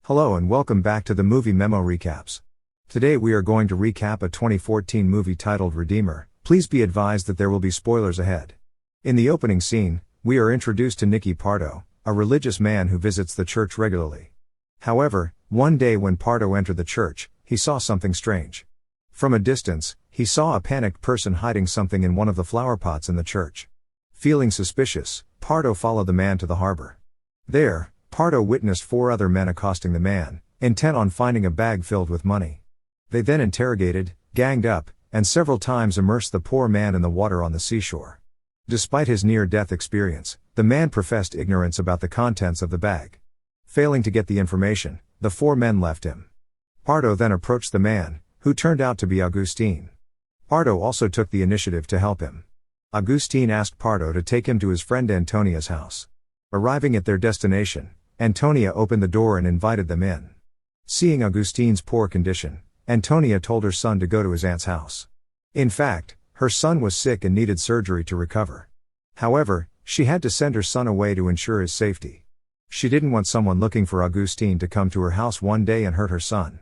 Hello and welcome back to the Movie Memo Recaps. Today we are going to recap a 2014 movie titled Redeemer. Please be advised that there will be spoilers ahead. In the opening scene, we are introduced to Nicky Pardo, a religious man who visits the church regularly. However, one day when Pardo entered the church, he saw something strange. From a distance, he saw a panicked person hiding something in one of the flower pots in the church. Feeling suspicious, Pardo followed the man to the harbor. There, Pardo witnessed 4 other men accosting the man, intent on finding a bag filled with money. They then interrogated, ganged up, and several times immersed the poor man in the water on the seashore. Despite his near-death experience, the man professed ignorance about the contents of the bag. Failing to get the information, the 4 men left him. Pardo then approached the man, who turned out to be Agustin. Pardo also took the initiative to help him. Agustin asked Pardo to take him to his friend Antonia's house. Arriving at their destination, Antonia opened the door and invited them in. Seeing Agustin's poor condition, Antonia told her son to go to his aunt's house. In fact, her son was sick and needed surgery to recover. However, she had to send her son away to ensure his safety. She didn't want someone looking for Agustin to come to her house one day and hurt her son.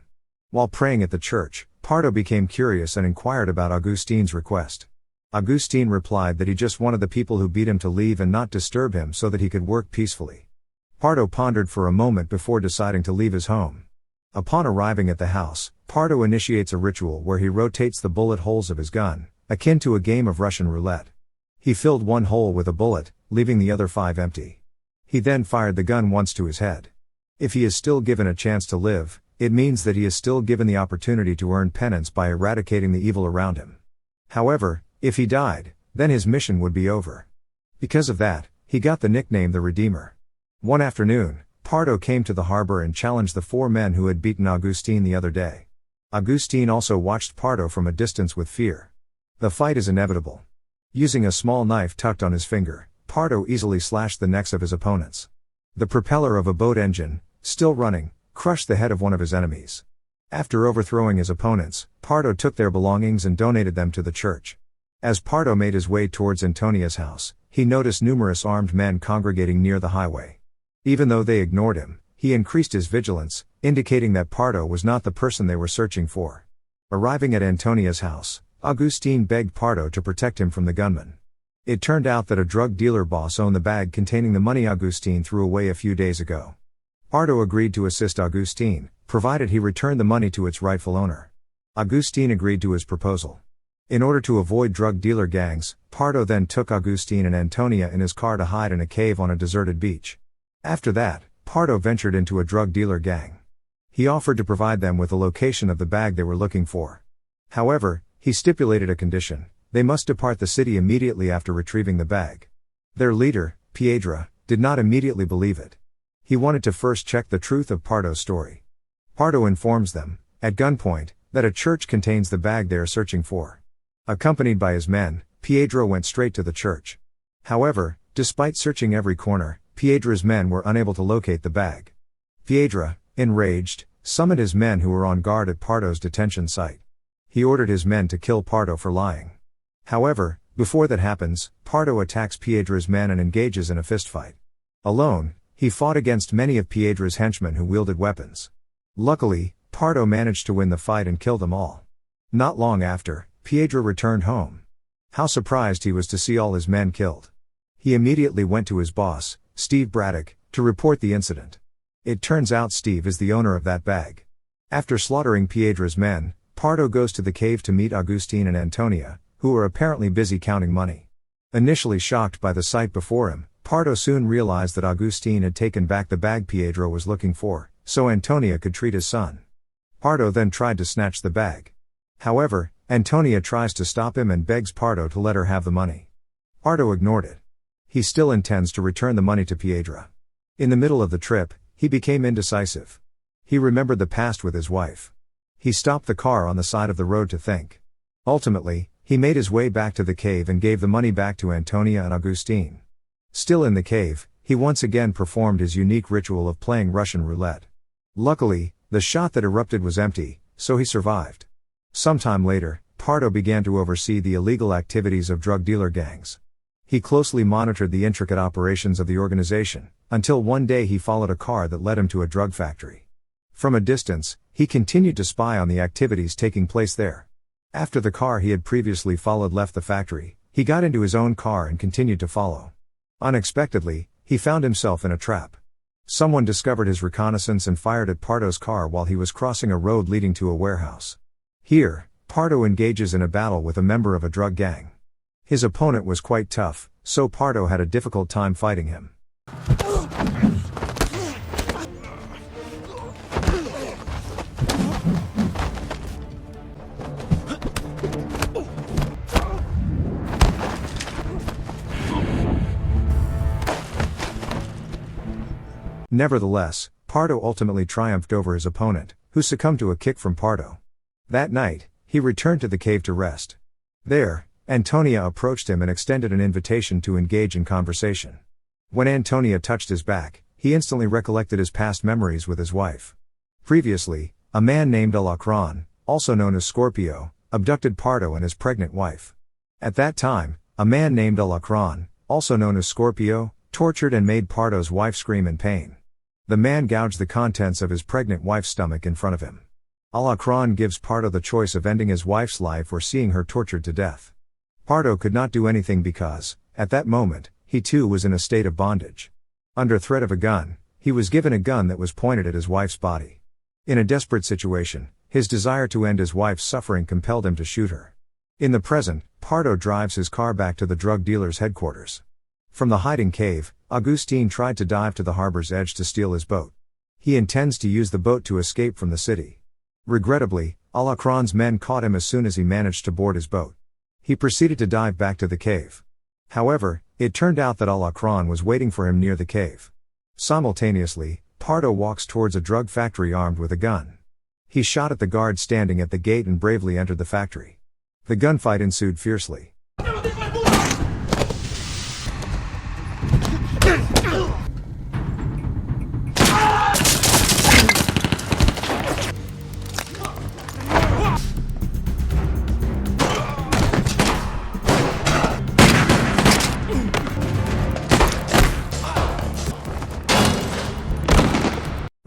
While praying at the church, Pardo became curious and inquired about Agustin's request. Agustin replied that he just wanted the people who beat him to leave and not disturb him so that he could work peacefully. Pardo pondered for a moment before deciding to leave his home. Upon arriving at the house, Pardo initiates a ritual where he rotates the bullet holes of his gun, akin to a game of Russian roulette. He filled one hole with a bullet, leaving the other 5 empty. He then fired the gun once to his head. If he is still given a chance to live, it means that he is still given the opportunity to earn penance by eradicating the evil around him. However, if he died, then his mission would be over. Because of that, he got the nickname the Redeemer. One afternoon, Pardo came to the harbor and challenged the 4 men who had beaten Agustin the other day. Agustin also watched Pardo from a distance with fear. The fight is inevitable. Using a small knife tucked on his finger, Pardo easily slashed the necks of his opponents. The propeller of a boat engine, still running, crushed the head of one of his enemies. After overthrowing his opponents, Pardo took their belongings and donated them to the church. As Pardo made his way towards Antonia's house, he noticed numerous armed men congregating near the highway. Even though they ignored him, he increased his vigilance, indicating that Pardo was not the person they were searching for. Arriving at Antonia's house, Agustin begged Pardo to protect him from the gunmen. It turned out that a drug dealer boss owned the bag containing the money Agustin threw away a few days ago. Pardo agreed to assist Agustin, provided he returned the money to its rightful owner. Agustin agreed to his proposal. In order to avoid drug dealer gangs, Pardo then took Agustin and Antonia in his car to hide in a cave on a deserted beach. After that, Pardo ventured into a drug dealer gang. He offered to provide them with the location of the bag they were looking for. However, he stipulated a condition: they must depart the city immediately after retrieving the bag. Their leader, Piedra, did not immediately believe it. He wanted to first check the truth of Pardo's story. Pardo informs them, at gunpoint, that a church contains the bag they are searching for. Accompanied by his men, Piedra went straight to the church. However, despite searching every corner, Piedra's men were unable to locate the bag. Piedra, enraged, summoned his men who were on guard at Pardo's detention site. He ordered his men to kill Pardo for lying. However, before that happens, Pardo attacks Piedra's men and engages in a fistfight. Alone, he fought against many of Piedra's henchmen who wielded weapons. Luckily, Pardo managed to win the fight and kill them all. Not long after, Piedra returned home. How surprised he was to see all his men killed. He immediately went to his boss, Steve Braddock, to report the incident. It turns out Steve is the owner of that bag. After slaughtering Piedra's men, Pardo goes to the cave to meet Agustin and Antonia, who are apparently busy counting money. Initially shocked by the sight before him, Pardo soon realized that Agustin had taken back the bag Piedra was looking for, so Antonia could treat his son. Pardo then tried to snatch the bag. However, Antonia tries to stop him and begs Pardo to let her have the money. Pardo ignored it. He still intends to return the money to Piedra. In the middle of the trip, he became indecisive. He remembered the past with his wife. He stopped the car on the side of the road to think. Ultimately, he made his way back to the cave and gave the money back to Antonia and Agustin. Still in the cave, he once again performed his unique ritual of playing Russian roulette. Luckily, the shot that erupted was empty, so he survived. Sometime later, Pardo began to oversee the illegal activities of drug dealer gangs. He closely monitored the intricate operations of the organization, until one day he followed a car that led him to a drug factory. From a distance, he continued to spy on the activities taking place there. After the car he had previously followed left the factory, he got into his own car and continued to follow. Unexpectedly, he found himself in a trap. Someone discovered his reconnaissance and fired at Pardo's car while he was crossing a road leading to a warehouse. Here, Pardo engages in a battle with a member of a drug gang. His opponent was quite tough, so Pardo had a difficult time fighting him. Nevertheless, Pardo ultimately triumphed over his opponent, who succumbed to a kick from Pardo. That night, he returned to the cave to rest. There, Antonia approached him and extended an invitation to engage in conversation. When Antonia touched his back, he instantly recollected his past memories with his wife. Previously, a man named Alacron, also known as Scorpio, abducted Pardo and his pregnant wife. At that time, a man named Alacron, also known as Scorpio, tortured and made Pardo's wife scream in pain. The man gouged the contents of his pregnant wife's stomach in front of him. Alacron gives Pardo the choice of ending his wife's life or seeing her tortured to death. Pardo could not do anything because, at that moment, he too was in a state of bondage. Under threat of a gun, he was given a gun that was pointed at his wife's body. In a desperate situation, his desire to end his wife's suffering compelled him to shoot her. In the present, Pardo drives his car back to the drug dealer's headquarters. From the hiding cave, Augustine tried to dive to the harbor's edge to steal his boat. He intends to use the boat to escape from the city. Regrettably, Alacron's men caught him as soon as he managed to board his boat. He proceeded to dive back to the cave. However, it turned out that Alacron was waiting for him near the cave. Simultaneously, Pardo walks towards a drug factory armed with a gun. He shot at the guard standing at the gate and bravely entered the factory. The gunfight ensued fiercely.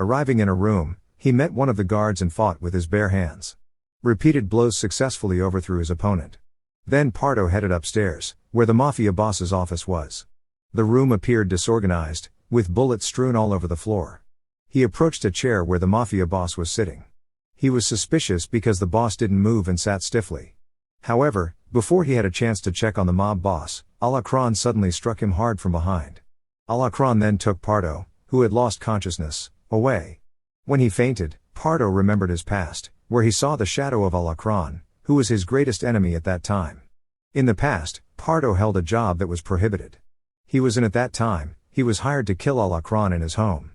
Arriving in a room, he met one of the guards and fought with his bare hands. Repeated blows successfully overthrew his opponent. Then Pardo headed upstairs, where the mafia boss's office was. The room appeared disorganized, with bullets strewn all over the floor. He approached a chair where the mafia boss was sitting. He was suspicious because the boss didn't move and sat stiffly. However, before he had a chance to check on the mob boss, Alacron suddenly struck him hard from behind. Alacron then took Pardo, who had lost consciousness, away. When he fainted, Pardo remembered his past, where he saw the shadow of Alacron, who was his greatest enemy at that time. In the past, Pardo held a job that was prohibited. He was in at that time, he was hired to kill Alacron in his home.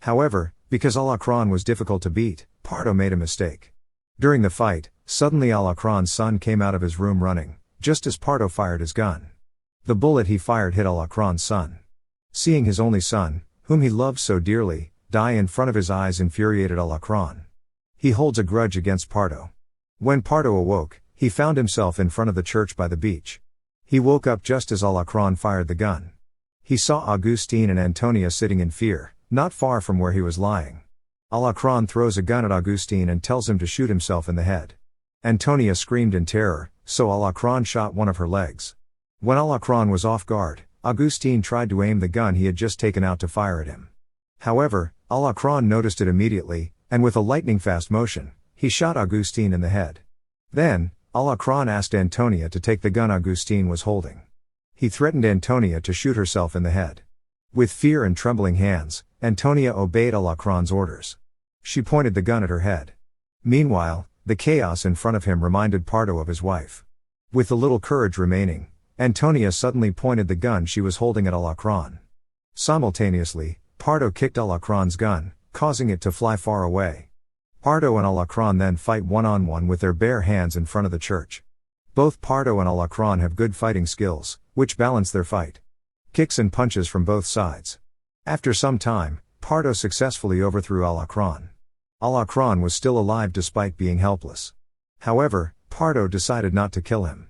However, because Alacron was difficult to beat, Pardo made a mistake. During the fight, suddenly Alacron's son came out of his room running, just as Pardo fired his gun. The bullet he fired hit Alacron's son. Seeing his only son, whom he loved so dearly, die in front of his eyes infuriated Alacron. He holds a grudge against Pardo. When Pardo awoke, he found himself in front of the church by the beach. He woke up just as Alacron fired the gun. He saw Augustine and Antonia sitting in fear, not far from where he was lying. Alacron throws a gun at Augustine and tells him to shoot himself in the head. Antonia screamed in terror, so Alacron shot one of her legs. When Alacron was off guard, Augustine tried to aim the gun he had just taken out to fire at him. However, Alacron noticed it immediately, and with a lightning-fast motion, he shot Augustine in the head. Then, Alacron asked Antonia to take the gun Augustine was holding. He threatened Antonia to shoot herself in the head. With fear and trembling hands, Antonia obeyed Alacron's orders. She pointed the gun at her head. Meanwhile, the chaos in front of him reminded Pardo of his wife. With the little courage remaining, Antonia suddenly pointed the gun she was holding at Alacron. Simultaneously, Pardo kicked Alacron's gun, causing it to fly far away. Pardo and Alacron then fight one-on-one with their bare hands in front of the church. Both Pardo and Alacron have good fighting skills, which balance their fight. Kicks and punches from both sides. After some time, Pardo successfully overthrew Alacron. Alacron was still alive despite being helpless. However, Pardo decided not to kill him.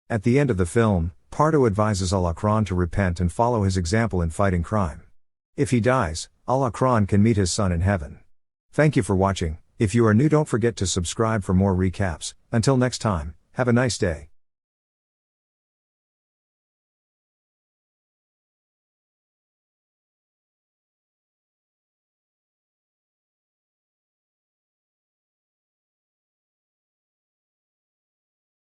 At the end of the film, Pardo advises Alacron to repent and follow his example in fighting crime. If he dies, Alacron can meet his son in heaven. Thank you for watching. If you are new, don't forget to subscribe for more recaps. Until next time, have a nice day.